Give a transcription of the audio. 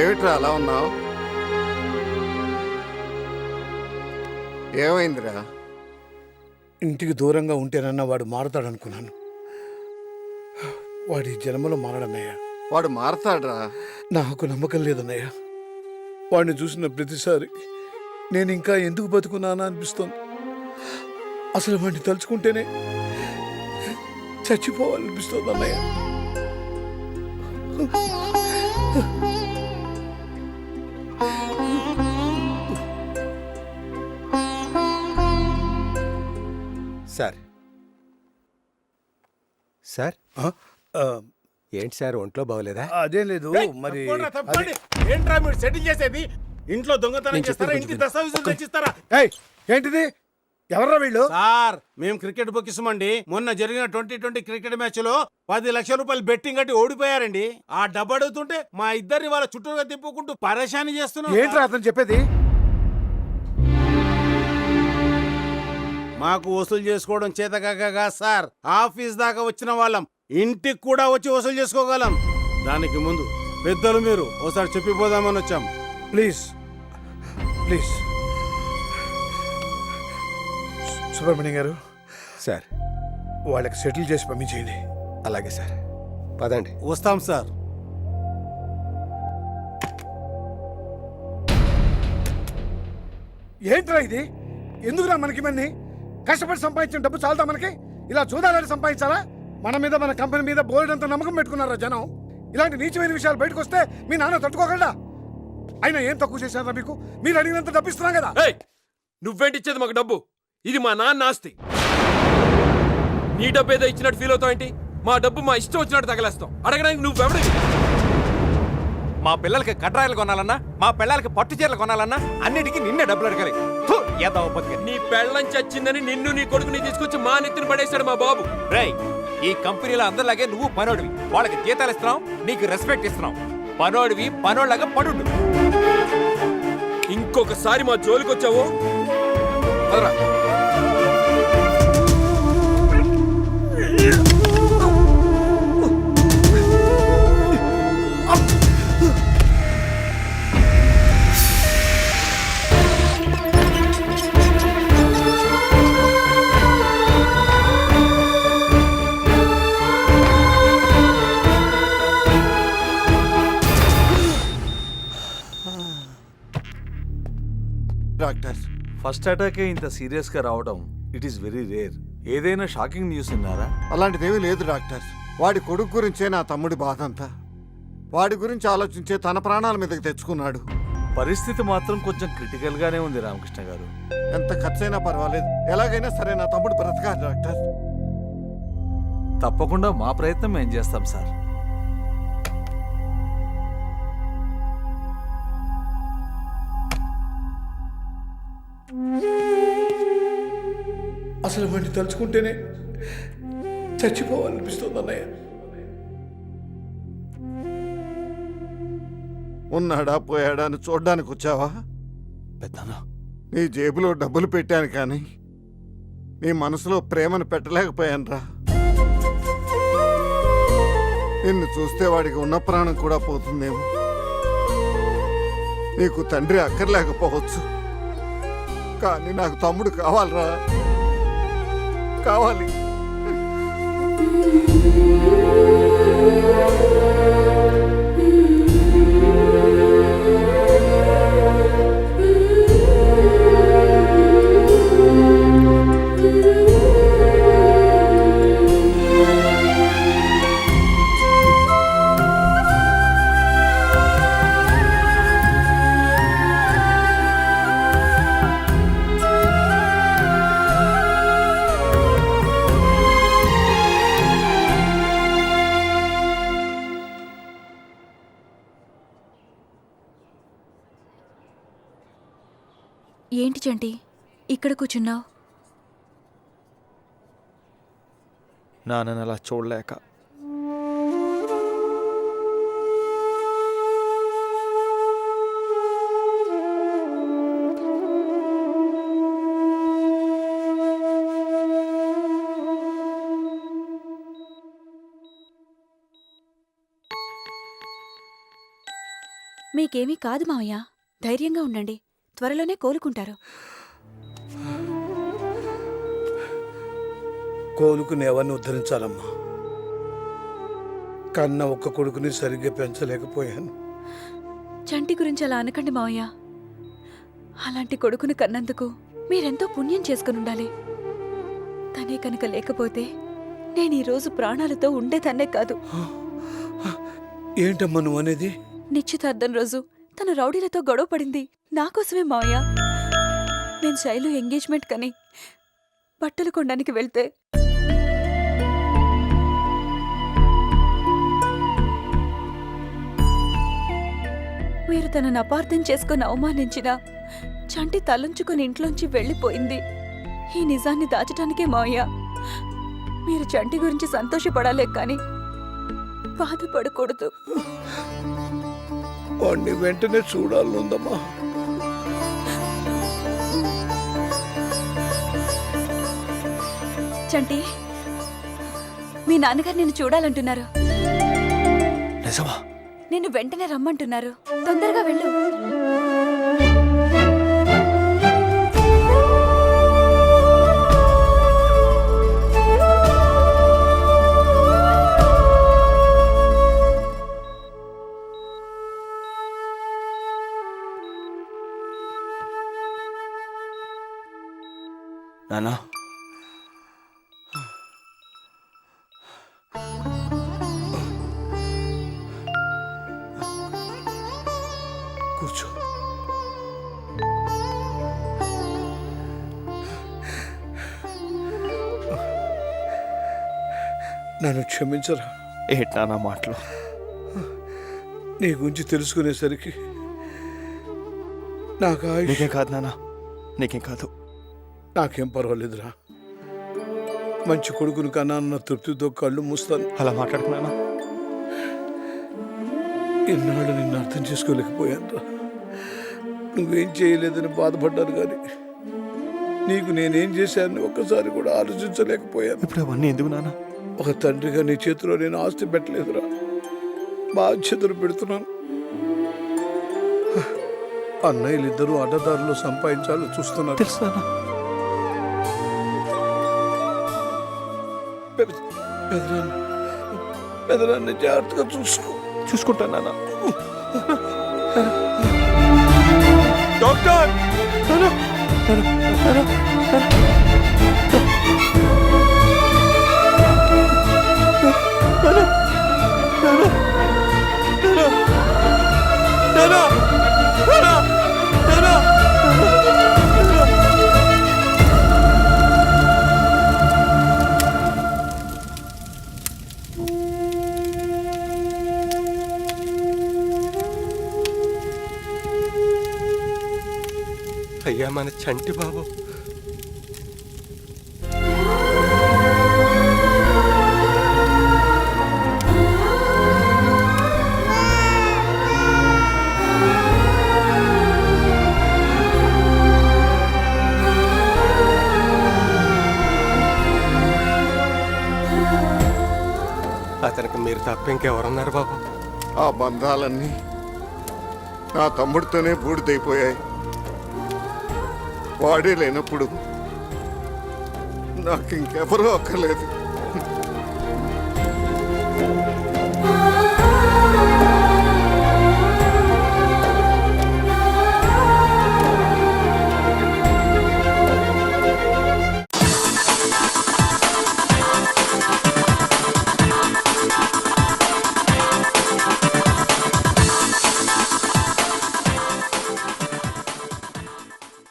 ఏమిట్రా అలా ఉన్నావు? ఏమైందిరా? ఇంటికి దూరంగా ఉంటేనన్నా వాడు మారుతాడనుకున్నాను. వాడి జన్మలో మారడన్నయ్య. వాడు మారతాడ్రా. నాకు నమ్మకం లేదన్నయ్య. వాడిని చూసిన ప్రతిసారి నేను ఇంకా ఎందుకు బతుకున్నానా అనిపిస్తోంది. అసలు వాడిని తలుచుకుంటేనే చచ్చిపోవాలనిపిస్తోంది అన్నయ్య. సార్ సార్ ఏంటి సార్ ఒంట్లో బాగోలేదా? అదేం లేదు. మరి ఏంట్రా మీరు సెటిల్ చేసేది? ఇంట్లో దొంగతనం చేస్తారా? ఇంటి దస్తావేజులు తెచ్చిస్తారా? ఏంటిది? ఎవర్రా వీళ్ళు? సార్ మేము క్రికెట్ బొక్కిస్తామండి. మొన్న జరిగిన 2020 క్రికెట్ మ్యాచ్ లో 10 లక్షల రూపాయలు బెట్టింగ్ కట్టి ఓడిపోయారండి. ఆ డబ్బు అడుగుతుంటే మా ఇద్దరిని వాళ్ళ చుట్టూగా తిప్పుకుంటూ పరేషాని చేస్తున్నాం. ఏంట్రా అతను చెప్పేది? మాకు వసూలు చేసుకోవడం చేతకాక సార్, ఆఫీస్ దాకా వచ్చిన వాళ్ళం ఇంటికి కూడా వచ్చి వసూలు చేసుకోగలం. దానికి ముందు పెద్దలు మీరు ఒకసారి చెప్పిపోదామని వచ్చాం. ప్లీజ్ ప్లీజ్ సుబ్రహ్మణ్యం గారు, సార్ వాళ్ళకి సెటిల్ చేసి పంపించేయండి. అలాగే సార్, పదండి. వస్తాం సార్. ఏంట్రా ఇది? ఎందుకురా మనకి ఇవన్నీ? కష్టపడి సంపాదించిన డబ్బు చాలదా మనకి? ఇలా చూడాలని సంపాదించాలా? మన మీద, మన కంపెనీ మీద బోల్డంత నమ్మకం పెట్టుకున్నారా జనం? ఇలాంటి నీచమైన విషయాలు బయటకు వస్తే మీ నాన్న తట్టుకోగలడా? అయినా ఏం తక్కువ చేశారా మీకు? మీరు అడిగినంత డబ్బు ఇస్తున్నాం కదా. నువ్వేంటి ఇచ్చేది మాకు డబ్బు? ఇది మా నాన్న ఆస్తి. నీ డబ్బు ఏదో ఇచ్చినట్టు ఫీల్ అవుతావు ఏంటి? మా డబ్బు మా ఇష్టం వచ్చినట్టు తగలేస్తాం. అడగడానికి నువ్వెవడివి? మా పిల్లలకి కట్రాయలు కొనాలన్నా, మా పిల్లలకి పట్టు చీరలు కొనాలన్నా అన్నిటికీ నిన్నే డబ్బులు అడగాలి. నీ పెళ్ళం చచ్చిందని నిన్ను నీ కొడుకుని తీసుకొచ్చి మా నెత్తిన పడేశాడు మా బాబు. రేయ్, ఈ కంపెనీలో అందరిలాగే నువ్వు పనోడివి. వాళ్ళకి జీతాలు ఇస్తున్నావు, నీకు రెస్పెక్ట్ ఇస్తున్నావు. పనోడివి పనోళ్ళగా పడుండు. ఇంకొకసారి మా జోలికి వచ్చావు అదరా. డాక్టర్, ఫస్ట్ అటాకే ఇంత సీరియస్ గా రావడం ఇట్ ఈస్ వెరీ రేర్. ఏదైనా షాకింగ్ న్యూస్ విన్నారా? అలాంటిదేమీ లేదు డాక్టర్. వాడి కొడుకు గురించే నా తమ్ముడి బాధ అంతా. వాడి గురించి ఆలోచించే తన ప్రాణాల మీదకి తెచ్చుకున్నాడు. పరిస్థితి మాత్రం కొంచెం క్రిటికల్ గానే ఉంది రామకృష్ణ గారు. ఎంత ఖర్చైనా పర్వాలేదు, ఎలాగైనా సరే నా తమ్ముడు బ్రతకాలి డాక్టర్. తప్పకుండా మా ప్రయత్నం ఏం చేస్తాం సార్. అసలు వాడిని తలుచుకుంటేనే చచ్చిపోవాలనిపిస్తుంది అన్నయ్య. ఉన్నాడా పోయాడా అని చూడ్డానికి వచ్చావా? పెద్దనా, నీ జేబులో డబ్బులు పెట్టాను కానీ నీ మనసులో ప్రేమను పెట్టలేకపోయాను రా. నిన్ను చూస్తే వాడికి ఉన్న ప్రాణం కూడా పోతుందేమో. నీకు తండ్రి అక్కర్లేకపోవచ్చు, కానీ నాకు తమ్ముడు కావాలరా, కావాలి. ఏంటి చంటి ఇక్కడ కూర్చున్నావు? నాన్నని అలా చూడలేక. మీకేమీ కాదు మావయ్య. ధైర్యంగా ఉండండి. త్వరలోనే కోలుకుంటారు. కోలుకుని ఎవరిని ఉద్ధరించాలమ్మా? కన్న ఒక్క కొడుకుని సరిగ్గా పెంచలేకపోయాను. చంటి గురించి అలా అనకండి మావయ్య. అలాంటి కొడుకును కన్నందుకు మీరెంతో పుణ్యం చేసుకునుండాలి. తనే కనుక లేకపోతే నేను ఈరోజు ప్రాణాలతో ఉండేదాన్నే కాదు. ఏంటమ్మా నువ్వు అనేది? నిశ్చితార్థం రోజు తన రౌడీలతో గొడవ పడింది నాకోసమే మావయ్య. నేను శైలు ఎంగేజ్మెంట్ కని బట్టలు కొనడానికి వెళ్తే మీరు తనను అపార్థం చేసుకుని అవమానించిన చంటి తలంచుకుని ఇంట్లోంచి వెళ్ళిపోయింది. ఈ నిజాన్ని దాచటానికే మావయ్య. మీరు చంటి గురించి సంతోషపడాలే కాని బాధపడకూడదు. వాడిని వెంటనే చూడాలనుందమ్మా. చంటి, మీ నాన్నగారు నిన్ను చూడాలంటున్నారు. నిజమా? నిన్ను వెంటనే రమ్మంటున్నారు. తొందరగా వెళ్ళు. నానా, కూర్చో. నన్ను క్షమించరా. ఏంటా నా మాటలు? నీ గురించి తెలుసుకునేసరికి నాకు ఆయుష్. నీకేం కాదు నానా, నీకేం కాదు. నాకేం పర్వాలేదురా. మంచి కొడుకుని కన్నా అన్న తృప్తితో కళ్ళు మూస్తాను. అలా మాట్లాడుకున్నానా? ఇన్నాళ్ళు నిన్ను అర్థం చేసుకోలేకపోయాను రా. నువ్వేం చేయలేదని బాధపడ్డాను కానీ నీకు నేనేం చేశానని ఒక్కసారి కూడా ఆలోచించలేకపోయాను. ఇప్పుడు అవన్నీ ఎందుకు నానా? ఒక తండ్రిగా నీ చేతిలో నేను ఆస్తి పెట్టలేదురా, బాధ్యతలు పెడుతున్నాను. అన్నయ్యలిద్దరూ అడ్డదారులు సంపాదించాలని చూస్తున్నారు. తెలుసు నానా. పెదనాన్ని జాగ్రత్తగా చూసుకుంటాను నానా. డాక్టర్! నానా! నానా! అయ్యా మన చంటి బాబు. అతనికి మీరు తప్ప ఇంకెవరున్నారు బాబు? ఆ బంధాలన్నీ నా తమ్ముడితోనే బూడిదైపోయాయి. వాడే లేనప్పుడు నాకు ఇంకెవరూ అక్కర్లేదు.